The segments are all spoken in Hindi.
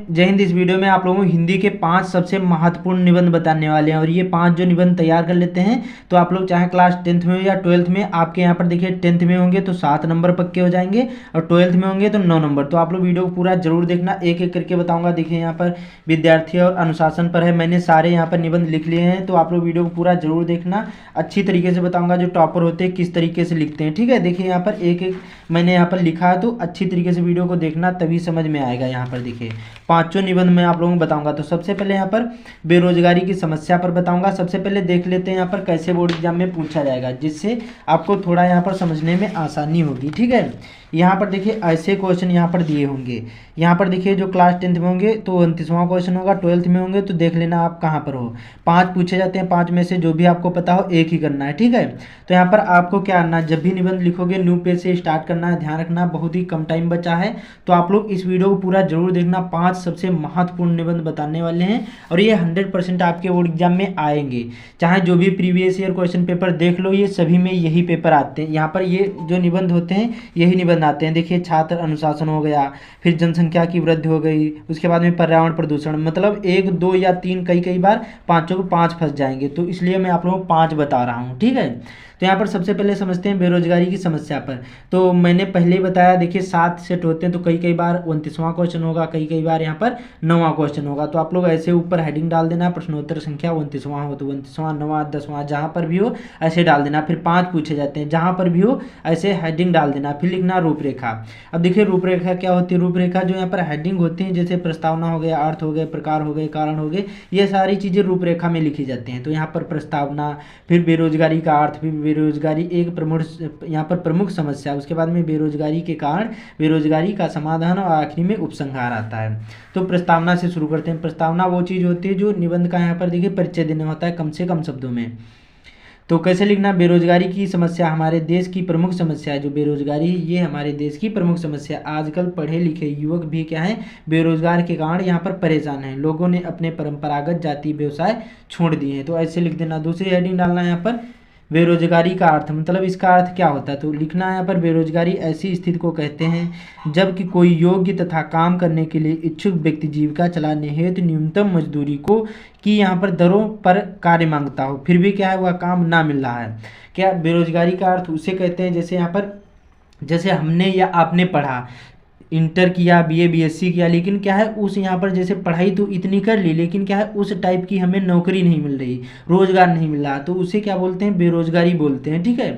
जय हिंद। इस वीडियो में आप लोगों को हिंदी के 5 सबसे महत्वपूर्ण निबंध बताने वाले हैं और ये 5 जो निबंध तैयार कर लेते हैं तो आप लोग चाहे क्लास 10th में हो या 12th में, आपके यहाँ पर देखिए 10th में होंगे तो 7 नंबर पक्के हो जाएंगे और 12th में होंगे तो 9 नंबर। तो आप लोग वीडियो को पूरा जरूर देखना, एक एक करके बताऊंगा। देखिए यहाँ पर विद्यार्थी और अनुशासन पर है, मैंने सारे यहाँ पर निबंध लिख लिए हैं, तो आप लोग वीडियो को पूरा जरूर देखना। अच्छी तरीके से बताऊंगा जो टॉपर होते हैं किस तरीके से लिखते हैं, ठीक है। देखिए यहाँ पर एक एक मैंने यहाँ पर लिखा है, तो अच्छी तरीके से वीडियो को देखना तभी समझ में आएगा। यहाँ पर देखिए 5 निबंध मैं आप लोगों को बताऊंगा। तो सबसे पहले यहाँ पर बेरोजगारी की समस्या पर बताऊंगा। सबसे पहले देख लेते हैं यहाँ पर कैसे बोर्ड एग्जाम में पूछा जाएगा, जिससे आपको थोड़ा यहाँ पर समझने में आसानी होगी, ठीक है। यहाँ पर देखिए ऐसे क्वेश्चन यहाँ पर दिए होंगे। यहाँ पर देखिए जो क्लास 10th में होंगे तो 29वां क्वेश्चन होगा, 12th में होंगे तो देख लेना आप कहाँ पर हो। 5 पूछे जाते हैं, 5 में से जो भी आपको पता हो एक ही करना है, ठीक है। तो यहाँ पर आपको क्या करना है, जब भी निबंध लिखोगे न्यू पेज से स्टार्ट करना है। ध्यान रखना बहुत ही कम टाइम बचा है, तो आप लोग इस वीडियो को पूरा जरूर देखना। 5 सबसे महत्वपूर्ण निबंध बताने वाले हैं और ये 100% आपके बोर्ड एग्जाम में आएंगे। चाहे जो भी प्रीवियस ईयर क्वेश्चन पेपर देख लो, ये सभी में यही पेपर आते हैं। यहाँ पर ये जो निबंध होते हैं यही निबंध आते हैं। देखिए छात्र अनुशासन हो गया, फिर जनसंख्या की वृद्धि हो गई, उसके बाद में पर्यावरण प्रदूषण, मतलब 1 2 या 3 कई बार पाँचों को 5 फंस जाएंगे, तो इसलिए मैं आप लोगों को 5 बता रहा हूँ, ठीक है। तो यहाँ पर सबसे पहले समझते हैं बेरोजगारी की समस्या पर। तो मैंने पहले ही बताया, देखिए 7 सेट होते हैं, तो कई बार 29वां क्वेश्चन होगा, कई बार यहाँ पर 9वां क्वेश्चन होगा। तो आप लोग ऐसे ऊपर हेडिंग डाल देना, प्रश्नोत्तर संख्या 29वां हो तो 29वां, 9वां, 10वां, जहाँ पर भी हो ऐसे डाल देना। फिर 5 पूछे जाते हैं, जहाँ पर भी हो ऐसे हेडिंग डाल देना। फिर लिखना रूपरेखा। अब देखिए रूपरेखा क्या होती है। रूपरेखा जो यहाँ पर हेडिंग होती है, जैसे प्रस्तावना हो गया, अर्थ हो गए, प्रकार हो गए, कारण हो गए, ये सारी चीज़ें रूपरेखा में लिखी जाती हैं। तो यहाँ पर प्रस्तावना, फिर बेरोजगारी का अर्थ, फिर बेरोजगारी एक प्रमुख यहाँ पर प्रमुख समस्या, उसके बाद में बेरोजगारी के कारण, बेरोजगारी का समाधान और आखिरी में उपसंहार आता है। तो प्रस्तावना से शुरू करते हैं। प्रस्तावना वो चीज़ होती है जो निबंध का यहाँ पर देखिए परिचय देना होता है कम से कम शब्दों में। तो कैसे लिखना, बेरोजगारी की समस्या हमारे देश की प्रमुख समस्या है। जो बेरोजगारी है ये हमारे देश की प्रमुख समस्या। आजकल पढ़े लिखे युवक भी क्या है, बेरोजगार के कारण यहाँ पर परेशान हैं। लोगों ने अपने परंपरागत जाति व्यवसाय छोड़ दिए हैं, तो ऐसे लिख देना। दूसरी हेडिंग डालना यहाँ पर बेरोजगारी का अर्थ, मतलब इसका अर्थ क्या होता है। तो लिखना है यहाँ पर बेरोजगारी ऐसी स्थिति को कहते हैं जबकि कोई योग्य तथा काम करने के लिए इच्छुक व्यक्ति जीविका चलाने हेतु न्यूनतम मजदूरी को कि यहाँ पर दरों पर कार्य मांगता हो, फिर भी क्या है वह काम ना मिल रहा है। क्या बेरोजगारी का अर्थ उसे कहते हैं जैसे यहाँ पर, जैसे हमने या आपने पढ़ा, इंटर किया, बीए बीएससी किया, लेकिन क्या है उस यहाँ पर जैसे पढ़ाई तो इतनी कर ली, लेकिन क्या है उस टाइप की हमें नौकरी नहीं मिल रही, रोजगार नहीं मिल रहा, तो उसे क्या बोलते हैं, बेरोजगारी बोलते हैं, ठीक है।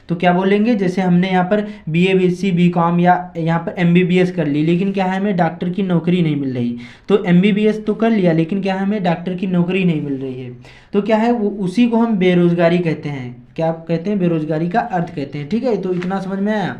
तो क्या बोलेंगे, जैसे हमने यहाँ पर बीए बीएससी बीकॉम या यहाँ पर एमबीबीएस कर ली, लेकिन क्या है हमें डॉक्टर की नौकरी नहीं मिल रही। तो एमबीबीएस तो कर लिया, लेकिन क्या है हमें डॉक्टर की नौकरी नहीं मिल रही है, तो क्या है वो उसी को हम बेरोजगारी कहते हैं। क्या कहते हैं, बेरोजगारी का अर्थ कहते हैं, ठीक है। तो इतना समझ में आया।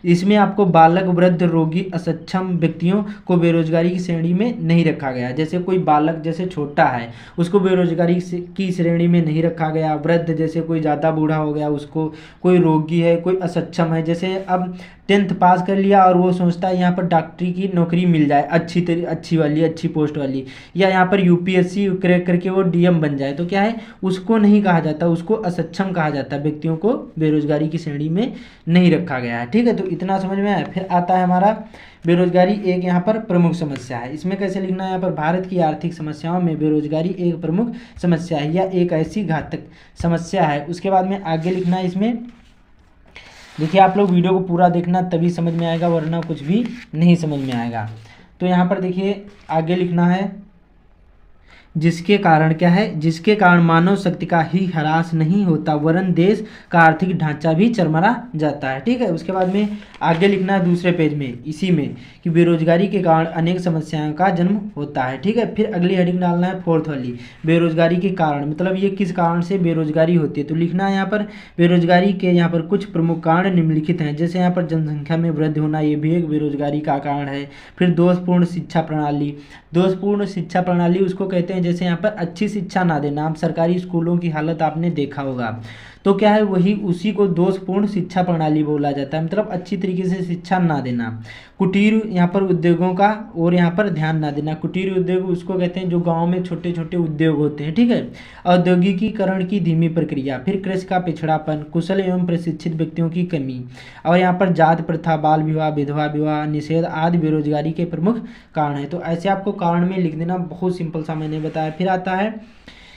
इसमें आपको बालक, वृद्ध, रोगी, असक्षम व्यक्तियों को बेरोजगारी की श्रेणी में नहीं रखा गया। जैसे कोई बालक जैसे छोटा है उसको बेरोजगारी की श्रेणी में नहीं रखा गया। वृद्ध जैसे कोई ज़्यादा बूढ़ा हो गया उसको, कोई रोगी है, कोई असक्षम है, जैसे अब 10th पास कर लिया और वो सोचता है यहाँ पर डॉक्टरी की नौकरी मिल जाए, अच्छी वाली, अच्छी पोस्ट वाली, या यहाँ पर यूपीएससी क्रैक करके वो डीएम बन जाए, तो क्या है उसको नहीं कहा जाता, उसको असक्षम कहा जाता है। व्यक्तियों को बेरोजगारी की श्रेणी में नहीं रखा गया है, ठीक है। तो इतना समझ में आया। फिर आता है हमारा बेरोजगारी एक यहाँ पर प्रमुख समस्या है। इसमें कैसे लिखना है, यहाँ पर भारत की आर्थिक समस्याओं में बेरोजगारी एक प्रमुख समस्या है या एक ऐसी घातक समस्या है। उसके बाद में आगे लिखना है इसमें, देखिए आप लोग वीडियो को पूरा देखना तभी समझ में आएगा, वरना कुछ भी नहीं समझ में आएगा। तो यहाँ पर देखिए आगे लिखना है, जिसके कारण क्या है, जिसके कारण मानव शक्ति का ही ह्रास नहीं होता वरन देश का आर्थिक ढांचा भी चरमरा जाता है, ठीक है। उसके बाद में आगे लिखना है दूसरे पेज में इसी में कि बेरोजगारी के कारण अनेक समस्याओं का जन्म होता है, ठीक है। फिर अगली हेडिंग डालना है 4th वाली, बेरोजगारी के कारण, मतलब ये किस कारण से बेरोजगारी होती है। तो लिखना है यहाँ पर बेरोजगारी के यहाँ पर कुछ प्रमुख कारण निम्नलिखित हैं। जैसे यहाँ पर जनसंख्या में वृद्धि होना, ये भी एक बेरोजगारी का कारण है। फिर दोषपूर्ण शिक्षा प्रणाली, दोषपूर्ण शिक्षा प्रणाली उसको कहते हैं जैसे यहाँ पर अच्छी शिक्षा ना देना। आप सरकारी स्कूलों की हालत आपने देखा होगा, तो क्या है, वही उसी को दोषपूर्ण शिक्षा प्रणाली बोला जाता है, मतलब अच्छी तरीके से शिक्षा ना देना। कुटीर यहाँ पर उद्योगों का और यहाँ पर ध्यान ना देना। कुटीर उद्योग उसको कहते हैं जो गांव में छोटे छोटे उद्योग होते हैं, ठीक है। औद्योगिकीकरण की धीमी प्रक्रिया, फिर कृषि का पिछड़ापन, कुशल एवं प्रशिक्षित व्यक्तियों की कमी, और यहाँ पर जात प्रथा, बाल विवाह, विधवा विवाह निषेध आदि बेरोजगारी के प्रमुख कारण है। तो ऐसे आपको कारण में लिख देना, बहुत सिंपल सा मैंने बताया। फिर आता है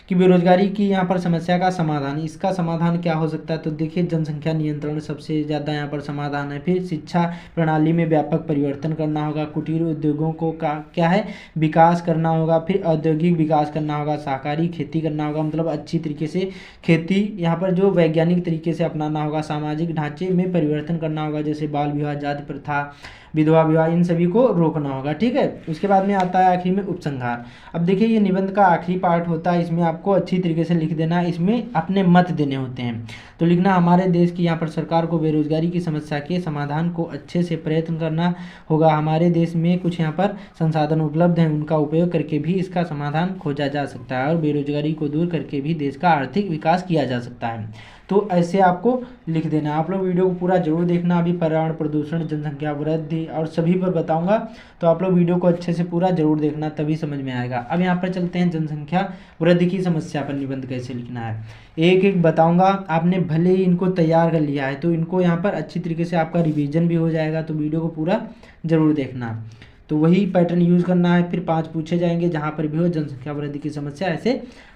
कि बेरोजगारी की यहाँ पर समस्या का समाधान, इसका समाधान क्या हो सकता है, तो देखिए जनसंख्या नियंत्रण सबसे ज़्यादा यहाँ पर समाधान है। फिर शिक्षा प्रणाली में व्यापक परिवर्तन करना होगा, कुटीर उद्योगों को का क्या है विकास करना होगा, फिर औद्योगिक विकास करना होगा, सहकारी खेती करना होगा, मतलब अच्छी तरीके से खेती यहाँ पर जो वैज्ञानिक तरीके से अपनाना होगा, सामाजिक ढांचे में परिवर्तन करना होगा, जैसे बाल विवाह, जाति प्रथा, विधवा विवाह, इन सभी को रोकना होगा, ठीक है। उसके बाद में आता है आखिरी में उपसंहार। अब देखिए ये निबंध का आखिरी पार्ट होता है, इसमें आपको अच्छी तरीके से लिख देना है, इसमें अपने मत देने होते हैं। तो लिखना हमारे देश की यहाँ पर सरकार को बेरोजगारी की समस्या के समाधान को अच्छे से प्रयत्न करना होगा। हमारे देश में कुछ यहाँ पर संसाधन उपलब्ध हैं, उनका उपयोग करके भी इसका समाधान खोजा जा सकता है, और बेरोजगारी को दूर करके भी देश का आर्थिक विकास किया जा सकता है। तो ऐसे आपको लिख देना। आप लोग वीडियो को पूरा जरूर देखना, अभी पर्यावरण प्रदूषण, जनसंख्या वृद्धि और सभी पर बताऊंगा, तो आप लोग वीडियो को अच्छे से पूरा जरूर देखना, तभी समझ में आएगा। अब यहाँ पर चलते हैं जनसंख्या वृद्धि की समस्या पर निबंध कैसे लिखना है, एक एक बताऊंगा। आपने भले ही इनको तैयार कर लिया है तो इनको यहाँ पर अच्छी तरीके से आपका रिवीजन भी हो जाएगा, तो वीडियो को पूरा जरूर देखना। तो वही पैटर्न यूज करना है, फिर 5 पूछे जाएंगे, जहाँ पर भी हो जनसंख्या वृद्धि की समस्या ऐसे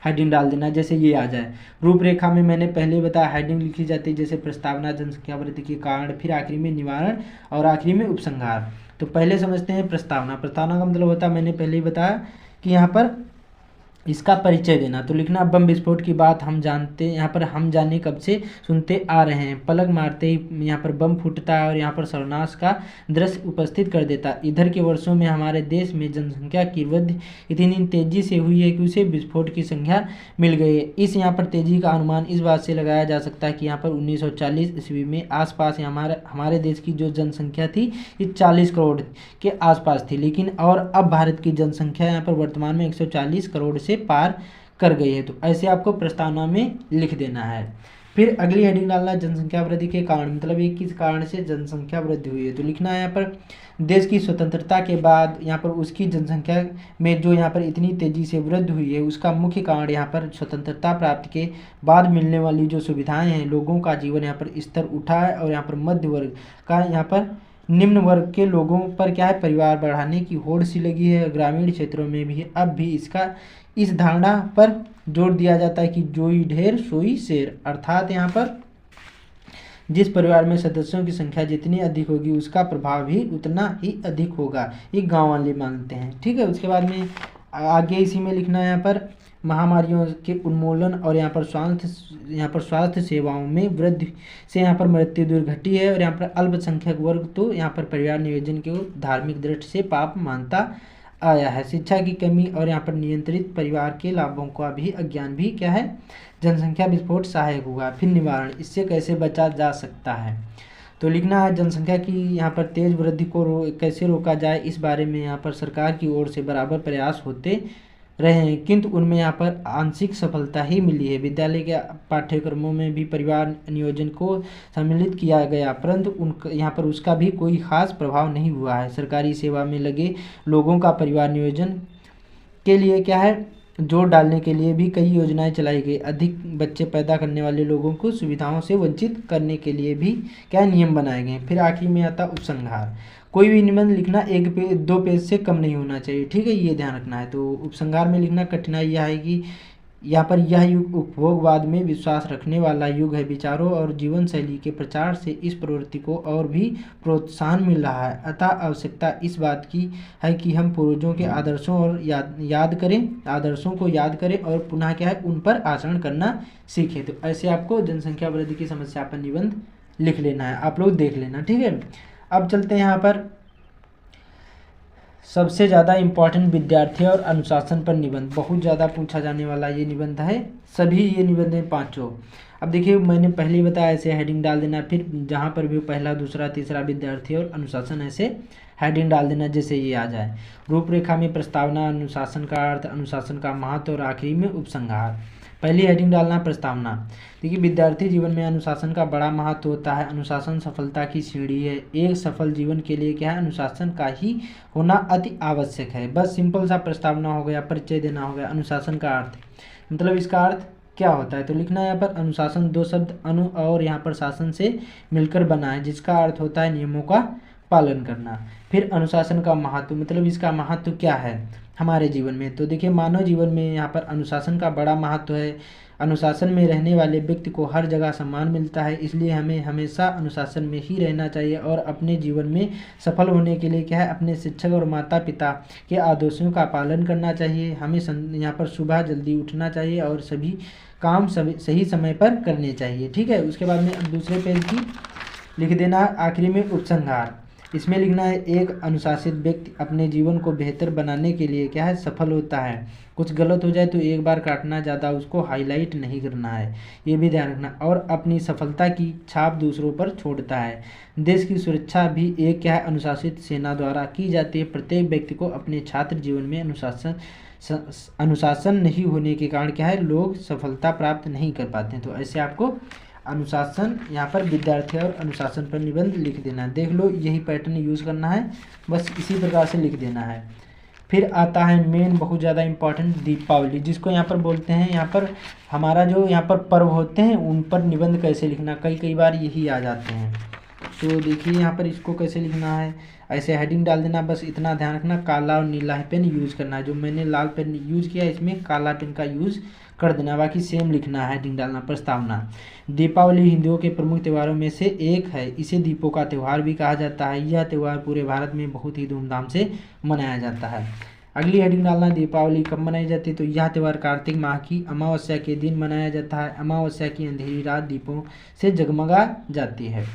हेडिंग डाल देना, जैसे ये आ जाए। रूपरेखा में मैंने पहले बताया हेडिंग लिखी जाती है, जैसे प्रस्तावना, जनसंख्या वृद्धि के कारण, फिर आखिरी में निवारण और आखिरी में उपसंहार। तो पहले समझते हैं प्रस्तावना। प्रस्तावना का मतलब होता है, मैंने पहले ही बताया कि यहाँ पर इसका परिचय देना। तो लिखना बम विस्फोट की बात हम जानते, यहाँ पर हम जाने कब से सुनते आ रहे हैं, पलक मारते ही यहाँ पर बम फूटता है और यहाँ पर सर्वनाश का दृश्य उपस्थित कर देता है। इधर के वर्षों में हमारे देश में जनसंख्या की वृद्धि इतनी तेजी से हुई है कि उसे विस्फोट की संख्या मिल गई है। इस यहाँ पर तेजी का अनुमान इस बात से लगाया जा सकता है कि यहाँ पर 1940 ईस्वी में आसपास हमारे देश की जो जनसंख्या थी ये 40 करोड़ के आसपास थी, लेकिन और अब भारत की जनसंख्या यहाँ पर वर्तमान में 140 करोड़ से पार कर गई है। तो ऐसे आपको प्रस्तावना में लिख देना है। फिर अगली हेडिंग डालना जनसंख्या वृद्धि के कारण, मतलब ये किस कारण से जनसंख्या वृद्धि हुई है। तो लिखना है यहाँ पर देश की स्वतंत्रता के बाद यहाँ पर उसकी जनसंख्या में जो यहाँ पर इतनी तेजी से वृद्धि हुई है, उसका मुख्य कारण यहाँ पर स्वतंत्रता प्राप्ति के बाद मिलने वाली जो सुविधाएं हैं, लोगों का जीवन यहाँ पर स्तर उठा है, और यहाँ पर मध्य वर्ग का यहाँ पर निम्न वर्ग के लोगों पर क्या है परिवार बढ़ाने की होड़ सी लगी है। ग्रामीण क्षेत्रों में भी अब भी इस धारणा पर जोर दिया जाता है कि जोई ढेर सोई शेर, अर्थात यहाँ पर जिस परिवार में सदस्यों की संख्या जितनी अधिक होगी उसका प्रभाव भी उतना ही अधिक होगा, ये गांव वाले मानते हैं, ठीक है। उसके बाद में आगे इसी में लिखना है यहाँ पर महामारियों के उन्मूलन और यहाँ पर स्वास्थ्य सेवाओं में वृद्धि से यहाँ पर मृत्यु दर घटी है, और यहाँ पर अल्पसंख्यक वर्ग तो यहाँ पर परिवार नियोजन को धार्मिक दृष्टि से पाप मानता आया है। शिक्षा की कमी और यहाँ पर नियंत्रित परिवार के लाभों का भी अज्ञान भी क्या है जनसंख्या विस्फोट सहायक हुआ। फिर निवारण, इससे कैसे बचा जा सकता है। तो लिखना है जनसंख्या की यहाँ पर तेज वृद्धि को कैसे रोका जाए, इस बारे में यहाँ पर सरकार की ओर से बराबर प्रयास होते रहे हैं, किंतु उनमें यहाँ पर आंशिक सफलता ही मिली है। विद्यालय के पाठ्यक्रमों में भी परिवार नियोजन को सम्मिलित किया गया, परंतु यहाँ पर उसका भी कोई खास प्रभाव नहीं हुआ है। सरकारी सेवा में लगे लोगों का परिवार नियोजन के लिए क्या है जोर डालने के लिए भी कई योजनाएं चलाई गई। अधिक बच्चे पैदा करने वाले लोगों को सुविधाओं से वंचित करने के लिए भी क्या नियम बनाए गए। फिर आखिर में आता उपसंहार। कोई भी निबंध लिखना 2 पेज से कम नहीं होना चाहिए, ठीक है, ये ध्यान रखना है। तो उपसंहार में लिखना कठिनाई यह है कि यहाँ पर यह युग उपभोगवाद में विश्वास रखने वाला युग है। विचारों और जीवन शैली के प्रचार से इस प्रवृत्ति को और भी प्रोत्साहन मिल रहा है, अतः आवश्यकता इस बात की है कि हम पूर्वजों के आदर्शों को याद करें और पुनः क्या है उन पर आचरण करना सीखें। तो ऐसे आपको जनसंख्या वृद्धि की समस्या पर निबंध लिख लेना है, आप लोग देख लेना, ठीक है। अब चलते हैं यहाँ पर सबसे ज़्यादा इम्पॉर्टेंट विद्यार्थी और अनुशासन पर निबंध, बहुत ज़्यादा पूछा जाने वाला ये निबंध है, सभी ये निबंध हैं 5। अब देखिए मैंने पहले ही बताया ऐसे हेडिंग डाल देना, फिर जहाँ पर भी पहला दूसरा तीसरा विद्यार्थी और अनुशासन ऐसे हेडिंग डाल देना, जैसे ये आ जाए। रूपरेखा में प्रस्तावना, अनुशासन का अर्थ, अनुशासन का महत्व और आखिरी में उपसंहार। पहली हेडिंग डालना प्रस्तावना। देखिए विद्यार्थी जीवन में अनुशासन का बड़ा महत्व होता है। अनुशासन सफलता की सीढ़ी है। एक सफल जीवन के लिए क्या है, अनुशासन का ही होना अति आवश्यक है। बस सिंपल सा प्रस्तावना हो गया, परिचय देना हो गया। अनुशासन का अर्थ मतलब इसका अर्थ क्या होता है, तो लिखना है यहाँ पर अनुशासन दो शब्द अनु और यहाँ पर शासन से मिलकर बना है, जिसका अर्थ होता है नियमों का पालन करना। फिर अनुशासन का महत्व मतलब इसका महत्व क्या है हमारे जीवन में, तो देखिए मानव जीवन में यहाँ पर अनुशासन का बड़ा महत्व है। अनुशासन में रहने वाले व्यक्ति को हर जगह सम्मान मिलता है, इसलिए हमें हमेशा अनुशासन में ही रहना चाहिए और अपने जीवन में सफल होने के लिए क्या है, अपने शिक्षक और माता पिता के आदेशों का पालन करना चाहिए। हमें यहाँ पर सुबह जल्दी उठना चाहिए और सभी काम सही समय पर करने चाहिए। ठीक है, उसके बाद में दूसरे पेज की लिख देना आखिरी में उपसंहार। इसमें लिखना है एक अनुशासित व्यक्ति अपने जीवन को बेहतर बनाने के लिए क्या है, सफल होता है। कुछ गलत हो जाए तो एक बार काटना, ज़्यादा उसको हाईलाइट नहीं करना है, ये भी ध्यान रखना। और अपनी सफलता की छाप दूसरों पर छोड़ता है। देश की सुरक्षा भी एक क्या है, अनुशासित सेना द्वारा की जाती है। प्रत्येक व्यक्ति को अपने छात्र जीवन में अनुशासन नहीं होने के कारण क्या है, लोग सफलता प्राप्त नहीं कर पाते हैं। तो ऐसे आपको अनुशासन यहाँ पर विद्यार्थी और अनुशासन पर निबंध लिख देना है। देख लो यही पैटर्न यूज़ करना है, बस इसी प्रकार से लिख देना है। फिर आता है मेन बहुत ज़्यादा इम्पॉर्टेंट दीपावली, जिसको यहाँ पर बोलते हैं, यहाँ पर हमारा जो यहाँ पर पर्व होते हैं उन पर निबंध कैसे लिखना, कई बार यही आ जाते हैं। तो देखिए यहाँ पर इसको कैसे लिखना है, ऐसे हेडिंग डाल देना। बस इतना ध्यान रखना काला और नीला पेन यूज़ करना है। जो मैंने लाल पेन यूज़ किया इसमें काला पेन का यूज़ कर देना, बाकी सेम लिखना है। हेडिंग डालना प्रस्तावना। दीपावली हिंदुओं के प्रमुख त्योहारों में से एक है। इसे दीपों का त्यौहार भी कहा जाता है। यह त्यौहार पूरे भारत में बहुत ही धूमधाम से मनाया जाता है। अगली हेडिंग डालना दीपावली कब मनाई जाती है, तो यह त्यौहार कार्तिक माह की अमावस्या के दिन मनाया जाता है। अमावस्या की अंधेरी रात दीपों से जगमगा जाती है।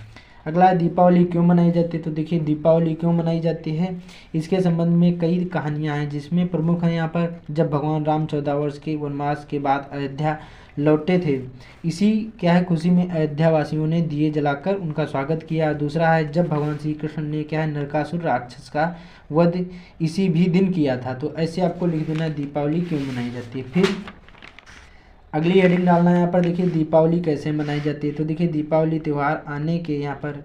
अगला है दीपावली क्यों मनाई जाती है, तो देखिए दीपावली क्यों मनाई जाती है इसके संबंध में कई कहानियां हैं, जिसमें प्रमुख है यहाँ पर जब भगवान राम 14 वर्ष के वनवास के बाद अयोध्या लौटे थे, इसी क्या है खुशी में अयोध्या वासियों ने दिए जलाकर उनका स्वागत किया। दूसरा है जब भगवान श्री कृष्ण ने क्या है नरकासुर राक्षस का वध इसी भी दिन किया था। तो ऐसे आपको लिख देना दीपावली क्यों मनाई जाती है। फिर अगली हेडिंग डालना है यहाँ पर, देखिए दीपावली कैसे मनाई जाती है, तो देखिए दीपावली त्यौहार आने के यहाँ पर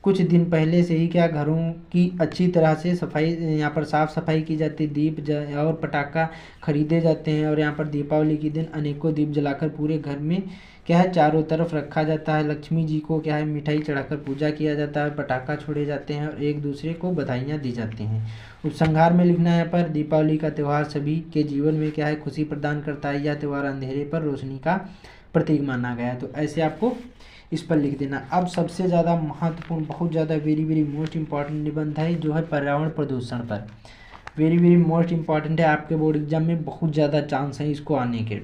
कुछ दिन पहले से ही क्या घरों की अच्छी तरह से सफाई यहाँ पर साफ़ सफाई की जाती है। दीप और पटाखा खरीदे जाते हैं और यहाँ पर दीपावली के दिन अनेकों दीप जलाकर पूरे घर में क्या है चारों तरफ रखा जाता है। लक्ष्मी जी को क्या है मिठाई चढ़ाकर पूजा किया जाता है, पटाखा छोड़े जाते हैं और एक दूसरे को बधाइयाँ दी जाती हैं। उपसंहार में लिखना है यहाँ पर दीपावली का त्यौहार सभी के जीवन में क्या है खुशी प्रदान करता है। यह त्यौहार अंधेरे पर रोशनी का प्रतीक माना गया है। तो ऐसे आपको इस पर लिख देना। अब सबसे ज़्यादा महत्वपूर्ण बहुत ज़्यादा वेरी मोस्ट इम्पॉर्टेंट निबंध है जो है पर्यावरण प्रदूषण पर। वेरी मोस्ट इम्पॉर्टेंट है, आपके बोर्ड एग्जाम में बहुत ज़्यादा चांस है इसको आने के।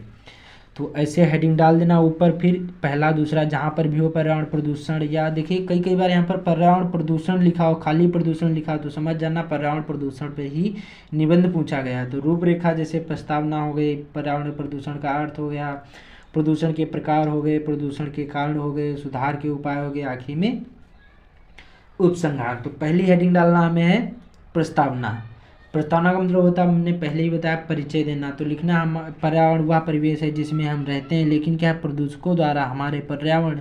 तो ऐसे हेडिंग डाल देना ऊपर, फिर पहला दूसरा जहाँ पर भी हो पर्यावरण प्रदूषण, या देखिए कई बार यहाँ पर पर्यावरण प्रदूषण लिखा हो खाली प्रदूषण लिखा हो तो समझ जाना पर्यावरण प्रदूषण पर ही निबंध पूछा गया है। तो रूपरेखा जैसे प्रस्तावना हो गई, पर्यावरण प्रदूषण का अर्थ हो गया, प्रदूषण के प्रकार हो गए, प्रदूषण के कारण हो गए, सुधार के उपाय हो गए, आखिर में उपसंहार। तो पहली हेडिंग डालना हमें है प्रस्तावना। प्रस्तावना का मतलब होता है हमने पहले ही बताया परिचय देना। तो लिखना हम पर्यावरण वह परिवेश है जिसमें हम रहते हैं, लेकिन क्या प्रदूषकों द्वारा हमारे पर्यावरण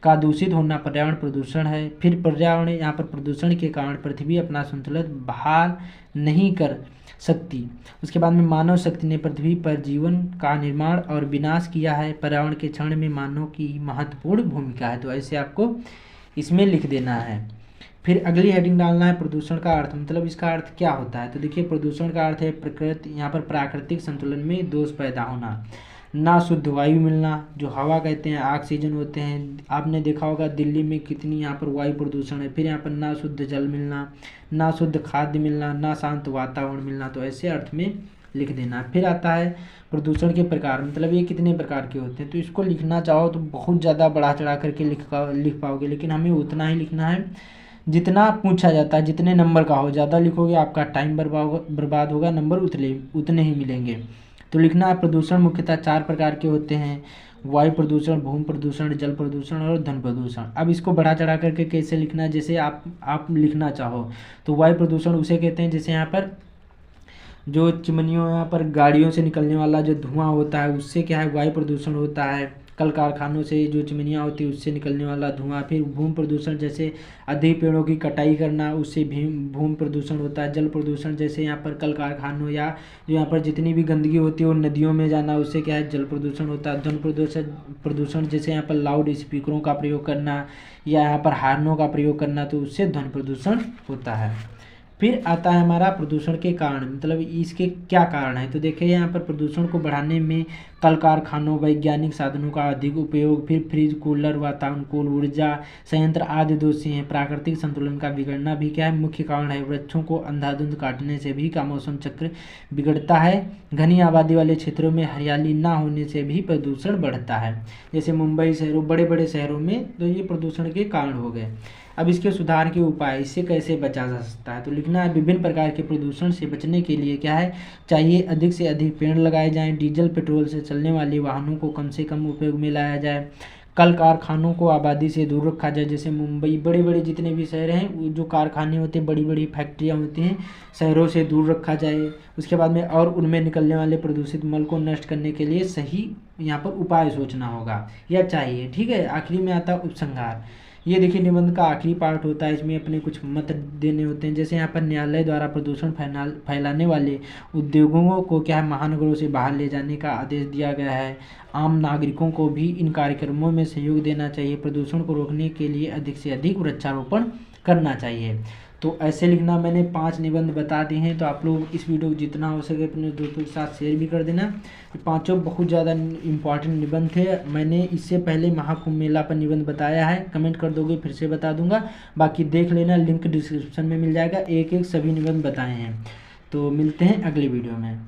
का दूषित होना पर्यावरण प्रदूषण है। फिर पर्यावरण यहाँ पर प्रदूषण के कारण पृथ्वी अपना संतुलन बहाल नहीं कर सकती। उसके बाद में मानव शक्ति ने पृथ्वी पर जीवन का निर्माण और विनाश किया है। पर्यावरण के क्षरण में मानव की महत्वपूर्ण भूमिका है। तो ऐसे आपको इसमें लिख देना है। फिर अगली हेडिंग डालना है प्रदूषण का अर्थ, मतलब इसका अर्थ क्या होता है। तो देखिए प्रदूषण का अर्थ है प्रकृति यहाँ पर प्राकृतिक संतुलन में दोष पैदा होना, ना शुद्ध वायु मिलना, जो हवा कहते हैं ऑक्सीजन होते हैं। आपने देखा होगा दिल्ली में कितनी यहाँ पर वायु प्रदूषण है। फिर यहाँ पर ना शुद्ध जल मिलना, ना शुद्ध खाद्य मिलना, ना शांत वातावरण मिलना। तो ऐसे अर्थ में लिख देना। फिर आता है प्रदूषण के प्रकार, मतलब ये कितने प्रकार के होते हैं। तो इसको लिखना चाहो तो बहुत ज़्यादा बढ़ा चढ़ा करके लिख पाओगे, लेकिन हमें उतना ही लिखना है जितना पूछा जाता है। जितने नंबर का हो, ज़्यादा लिखोगे आपका टाइम बर्बाद होगा, नंबर उतने ही मिलेंगे। तो लिखना है प्रदूषण मुख्यतः 4 प्रकार के होते हैं, वायु प्रदूषण, भूमि प्रदूषण, जल प्रदूषण और ध्वनि प्रदूषण। अब इसको बढ़ा चढ़ा करके कैसे लिखना है, जैसे आप लिखना चाहो तो वायु प्रदूषण उसे कहते हैं जैसे यहाँ पर जो चिमनियों यहाँ पर गाड़ियों से निकलने वाला जो धुआं होता है उससे क्या है वायु प्रदूषण होता है। कल कारखानों से जो चिमनियाँ होती है उससे निकलने वाला धुआं। फिर भूमि प्रदूषण, जैसे अधिक पेड़ों की कटाई करना, उससे भी भूमि प्रदूषण होता है। जल प्रदूषण, जैसे यहाँ पर कल कारखानों या जो यहाँ पर जितनी भी गंदगी होती है वो नदियों में जाना, उससे क्या है जल प्रदूषण होता है। ध्वनि प्रदूषण जैसे यहाँ पर लाउड स्पीकरों का प्रयोग करना या यहाँ पर हार्नों का प्रयोग करना, तो उससे ध्वनि प्रदूषण होता है। फिर आता है हमारा प्रदूषण के कारण, मतलब इसके क्या कारण है। तो देखिए यहाँ पर प्रदूषण को बढ़ाने में कल कारखानों, वैज्ञानिक साधनों का अधिक उपयोग, फिर फ्रिज, कूलर, वातानुकूल ऊर्जा संयंत्र आदि दोषी हैं। प्राकृतिक संतुलन का बिगड़ना भी क्या है मुख्य कारण है। वृक्षों को अंधाधुंध काटने से भी का मौसम चक्र बिगड़ता है। घनी आबादी वाले क्षेत्रों में हरियाली ना होने से भी प्रदूषण बढ़ता है। जैसे मुंबई शहरों, बड़े बड़े शहरों में, तो ये प्रदूषण के कारण हो गए। अब इसके सुधार के उपाय, इससे कैसे बचा जा सकता है। तो लिखना है विभिन्न प्रकार के प्रदूषण से बचने के लिए क्या है चाहिए, अधिक से अधिक पेड़ लगाए जाएं। डीजल पेट्रोल से चलने वाले वाहनों को कम से कम उपयोग में लाया जाए। कल कारखानों को आबादी से दूर रखा जाए। जैसे मुंबई, बड़े बड़े जितने भी शहर हैं, वो जो कारखाने होते हैं, बड़ी बड़ी फैक्ट्रियाँ होती हैं, शहरों से दूर रखा जाए। उसके बाद में और उनमें निकलने वाले प्रदूषित मल को नष्ट करने के लिए सही यहाँ पर उपाय सोचना होगा या चाहिए। ठीक है, आखिरी में आता है उपसंहार। ये देखिए निबंध का आखिरी पार्ट होता है, इसमें अपने कुछ मत देने होते हैं। जैसे यहाँ पर न्यायालय द्वारा प्रदूषण फैलाने वाले उद्योगों को क्या है महानगरों से बाहर ले जाने का आदेश दिया गया है। आम नागरिकों को भी इन कार्यक्रमों में सहयोग देना चाहिए। प्रदूषण को रोकने के लिए अधिक से अधिक वृक्षारोपण करना चाहिए। तो ऐसे लिखना, मैंने 5 निबंध बता दिए हैं। तो आप लोग इस वीडियो को जितना हो सके अपने दोस्तों के साथ शेयर भी कर देना। ये पांचों बहुत ज़्यादा इंपॉर्टेंट निबंध थे। मैंने इससे पहले महाकुंभ मेला पर निबंध बताया है, कमेंट कर दोगे फिर से बता दूंगा। बाकी देख लेना, लिंक डिस्क्रिप्शन में मिल जाएगा। एक एक सभी निबंध बताए हैं। तो मिलते हैं अगली वीडियो में।